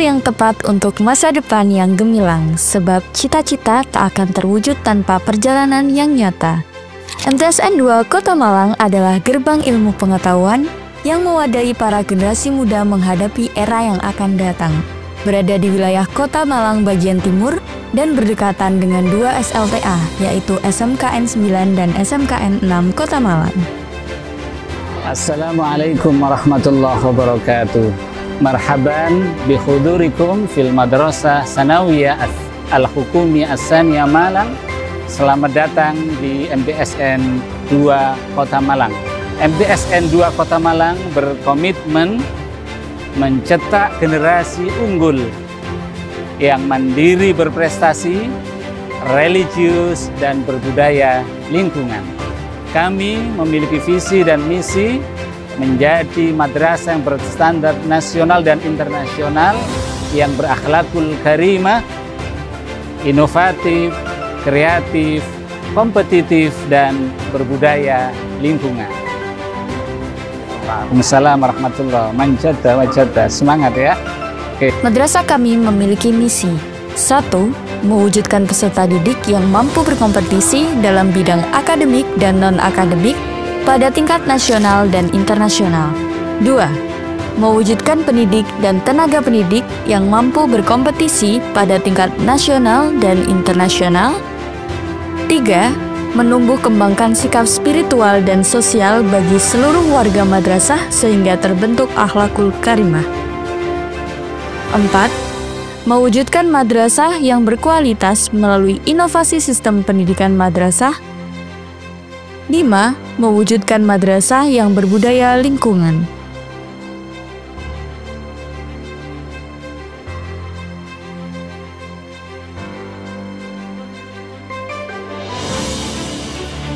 yang tepat untuk masa depan yang gemilang, sebab cita-cita tak akan terwujud tanpa perjalanan yang nyata. MTSN 2 Kota Malang adalah gerbang ilmu pengetahuan yang mewadahi para generasi muda menghadapi era yang akan datang. Berada di wilayah Kota Malang bagian timur dan berdekatan dengan 2 SLTA, yaitu SMKN 9 dan SMKN 6 Kota Malang. Assalamualaikum warahmatullahi wabarakatuh. Marhaban bihudurikum fil madrasah sanawiyah al-hukumiyah as-saniyah Malang. Selamat datang di MTSN 2 Kota Malang. MTSN 2 Kota Malang berkomitmen mencetak generasi unggul yang mandiri berprestasi, religius, dan berbudaya lingkungan. Kami memiliki visi dan misi menjadi madrasah yang berstandar nasional dan internasional, yang berakhlakul karimah, inovatif, kreatif, kompetitif, dan berbudaya lingkungan. Waalaikumsalam warahmatullahi wabarakatuh. Semangat ya. Oke. Madrasah kami memiliki misi: 1. Mewujudkan peserta didik yang mampu berkompetisi dalam bidang akademik dan non-akademik pada tingkat nasional dan internasional. 2. Mewujudkan pendidik dan tenaga pendidik yang mampu berkompetisi pada tingkat nasional dan internasional. 3. Menumbuh kembangkan sikap spiritual dan sosial bagi seluruh warga madrasah sehingga terbentuk akhlakul karimah. 4. Mewujudkan madrasah yang berkualitas melalui inovasi sistem pendidikan madrasah. 5. Mewujudkan madrasah yang berbudaya lingkungan.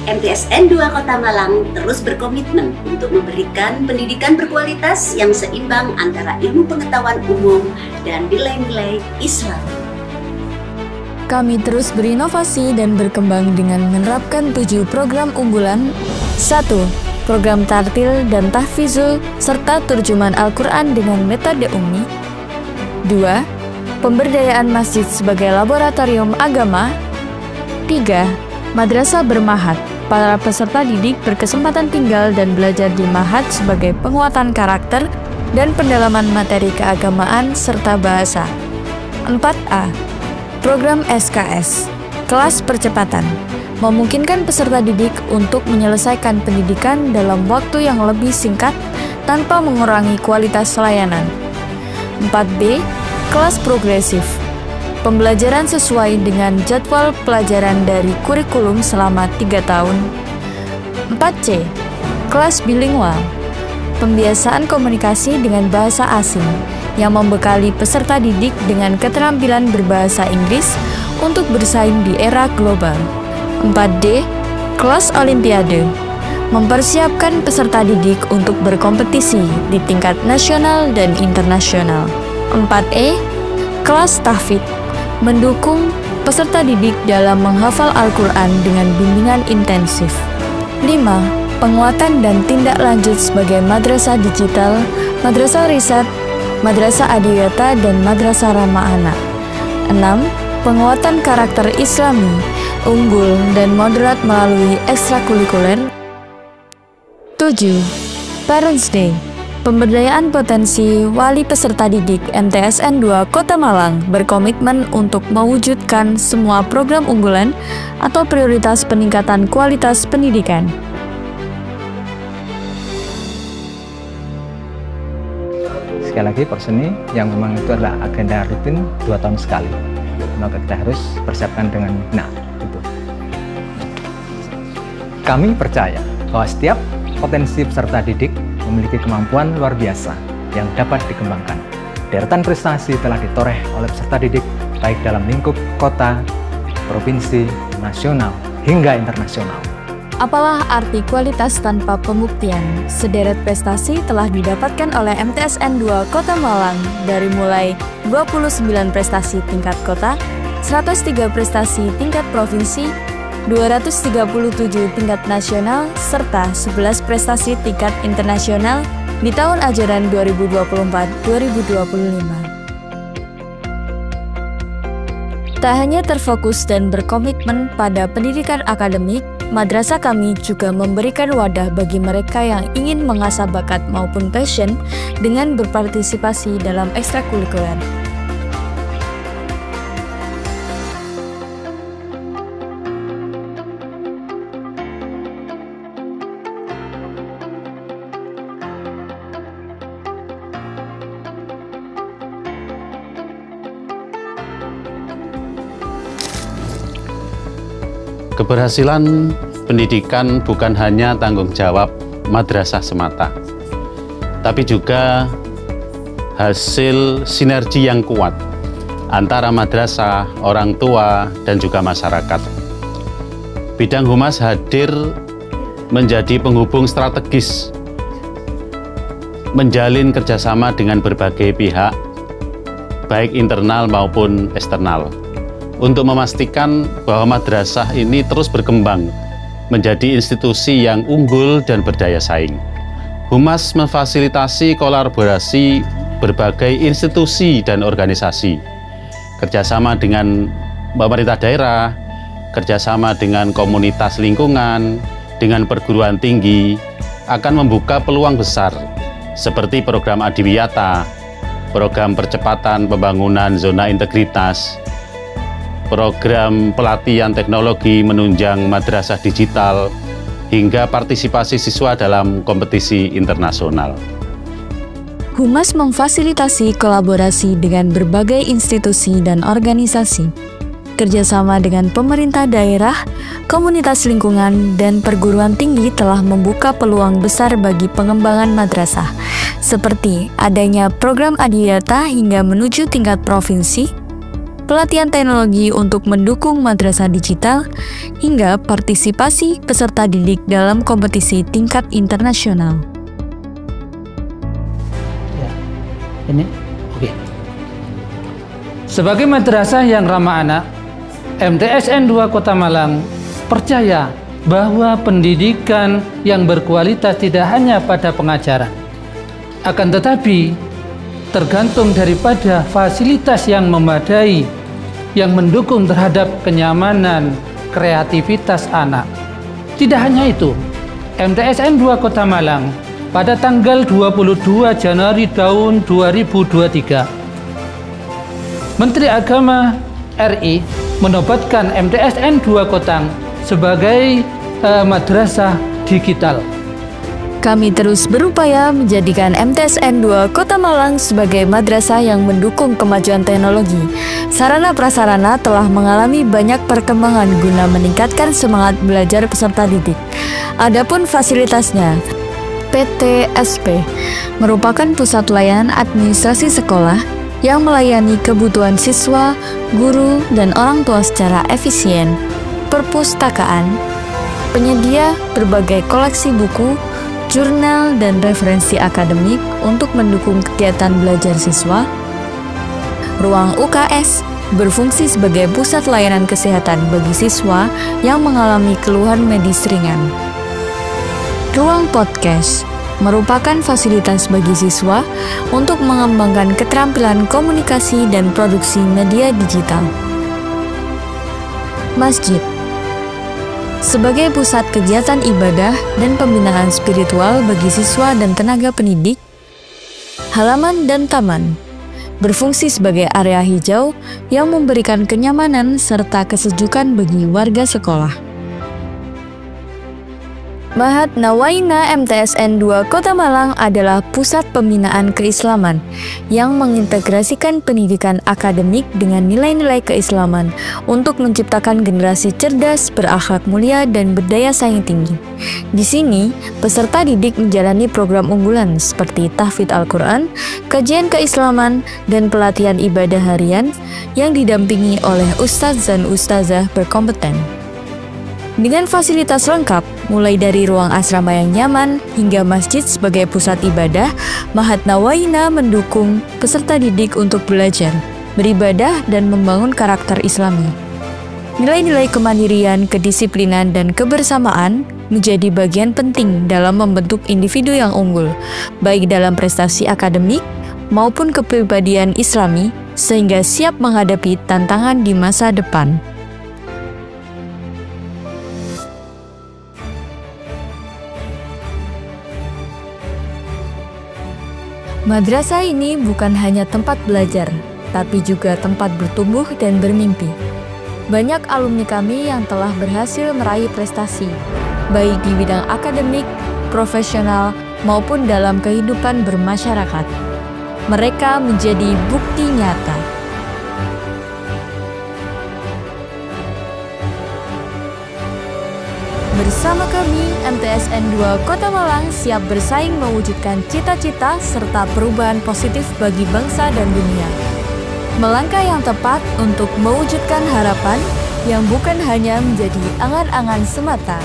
MTSN 2 Kota Malang terus berkomitmen untuk memberikan pendidikan berkualitas yang seimbang antara ilmu pengetahuan umum dan nilai-nilai Islam. Kami terus berinovasi dan berkembang dengan menerapkan 7 program unggulan. 1. Program tartil dan tahfizul serta terjemahan Al-Quran dengan metode ummi. 2. Pemberdayaan masjid sebagai laboratorium agama. 3. Madrasah bermahat. Para peserta didik berkesempatan tinggal dan belajar di mahat sebagai penguatan karakter dan pendalaman materi keagamaan serta bahasa. 4A. Program SKS, kelas percepatan, memungkinkan peserta didik untuk menyelesaikan pendidikan dalam waktu yang lebih singkat tanpa mengurangi kualitas layanan. 4B, kelas progresif, pembelajaran sesuai dengan jadwal pelajaran dari kurikulum selama 3 tahun. 4C, kelas bilingual, pembiasaan komunikasi dengan bahasa asing, yang membekali peserta didik dengan keterampilan berbahasa Inggris untuk bersaing di era global. 4D, kelas olimpiade, mempersiapkan peserta didik untuk berkompetisi di tingkat nasional dan internasional. 4E, kelas tahfidz, mendukung peserta didik dalam menghafal Al-Quran dengan bimbingan intensif. 5. Penguatan dan tindak lanjut sebagai madrasah digital, madrasah riset, madrasah adiyata, dan madrasah ramah anak. 6. Penguatan karakter Islami, unggul, dan moderat melalui ekstrakurikuler. 7. Parents Day, pemberdayaan potensi wali peserta didik. MTSN 2 Kota Malang berkomitmen untuk mewujudkan semua program unggulan atau prioritas peningkatan kualitas pendidikan. Sekali lagi Porseni yang memang itu adalah agenda rutin 2 tahun sekali, maka kita harus persiapkan dengan benar. Gitu. Kami percaya bahwa setiap potensi peserta didik memiliki kemampuan luar biasa yang dapat dikembangkan. Deretan prestasi telah ditoreh oleh peserta didik baik dalam lingkup kota, provinsi, nasional, hingga internasional. Apalah arti kualitas tanpa pembuktian? Sederet prestasi telah didapatkan oleh MTSN 2 Kota Malang dari mulai 29 prestasi tingkat kota, 103 prestasi tingkat provinsi, 237 tingkat nasional, serta 11 prestasi tingkat internasional di tahun ajaran 2024-2025. Tak hanya terfokus dan berkomitmen pada pendidikan akademik, madrasah kami juga memberikan wadah bagi mereka yang ingin mengasah bakat maupun passion dengan berpartisipasi dalam ekstrakurikuler. Keberhasilan pendidikan bukan hanya tanggung jawab madrasah semata, tapi juga hasil sinergi yang kuat antara madrasah, orang tua, dan juga masyarakat. Bidang Humas hadir menjadi penghubung strategis, menjalin kerjasama dengan berbagai pihak, baik internal maupun eksternal, untuk memastikan bahwa madrasah ini terus berkembang menjadi institusi yang unggul dan berdaya saing. Humas memfasilitasi kolaborasi berbagai institusi dan organisasi, kerjasama dengan pemerintah daerah, kerjasama dengan komunitas lingkungan, dengan perguruan tinggi, akan membuka peluang besar seperti program Adiwiyata, program percepatan pembangunan zona integritas, program pelatihan teknologi menunjang madrasah digital, hingga partisipasi siswa dalam kompetisi internasional. Humas memfasilitasi kolaborasi dengan berbagai institusi dan organisasi, kerjasama dengan pemerintah daerah, komunitas lingkungan, dan perguruan tinggi telah membuka peluang besar bagi pengembangan madrasah, seperti adanya program Adiwiyata hingga menuju tingkat provinsi, pelatihan teknologi untuk mendukung madrasah digital, hingga partisipasi peserta didik dalam kompetisi tingkat internasional. Ya, ini oke. Sebagai madrasah yang ramah anak, MTSN 2 Kota Malang percaya bahwa pendidikan yang berkualitas tidak hanya pada pengajaran, akan tetapi tergantung daripada fasilitas yang memadai yang mendukung terhadap kenyamanan, kreativitas anak. Tidak hanya itu, MTSN 2 Kota Malang pada tanggal 22 Januari tahun 2023, Menteri Agama RI menobatkan MTSN 2 Kota sebagai madrasah digital. Kami terus berupaya menjadikan MTSN 2 Kota Malang sebagai madrasah yang mendukung kemajuan teknologi. Sarana prasarana telah mengalami banyak perkembangan guna meningkatkan semangat belajar peserta didik. Adapun fasilitasnya, PTSP merupakan pusat layanan administrasi sekolah yang melayani kebutuhan siswa, guru, dan orang tua secara efisien. Perpustakaan, penyedia berbagai koleksi buku, jurnal, dan referensi akademik untuk mendukung kegiatan belajar siswa. Ruang UKS berfungsi sebagai pusat layanan kesehatan bagi siswa yang mengalami keluhan medis ringan. Ruang podcast merupakan fasilitas bagi siswa untuk mengembangkan keterampilan komunikasi dan produksi media digital. Masjid sebagai pusat kegiatan ibadah dan pembinaan spiritual bagi siswa dan tenaga pendidik. Halaman dan taman berfungsi sebagai area hijau yang memberikan kenyamanan serta kesejukan bagi warga sekolah. Mahat Nawaina MTSN 2 Kota Malang adalah pusat pembinaan keislaman yang mengintegrasikan pendidikan akademik dengan nilai-nilai keislaman untuk menciptakan generasi cerdas, berakhlak mulia, dan berdaya saing tinggi. Di sini, peserta didik menjalani program unggulan seperti tahfidz Al-Quran, kajian keislaman, dan pelatihan ibadah harian yang didampingi oleh ustadz dan ustazah berkompeten. Dengan fasilitas lengkap, mulai dari ruang asrama yang nyaman hingga masjid sebagai pusat ibadah, Mahat Nawaina mendukung peserta didik untuk belajar, beribadah, dan membangun karakter Islami. Nilai-nilai kemandirian, kedisiplinan, dan kebersamaan menjadi bagian penting dalam membentuk individu yang unggul, baik dalam prestasi akademik maupun kepribadian Islami sehingga siap menghadapi tantangan di masa depan. Madrasah ini bukan hanya tempat belajar, tapi juga tempat bertumbuh dan bermimpi. Banyak alumni kami yang telah berhasil meraih prestasi, baik di bidang akademik, profesional, maupun dalam kehidupan bermasyarakat. Mereka menjadi bukti nyata. Bersama kami, MTSN 2 Kota Malang siap bersaing mewujudkan cita-cita serta perubahan positif bagi bangsa dan dunia. Melangkah yang tepat untuk mewujudkan harapan yang bukan hanya menjadi angan-angan semata.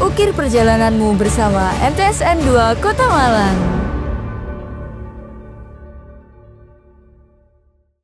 Ukir perjalananmu bersama MTSN 2 Kota Malang.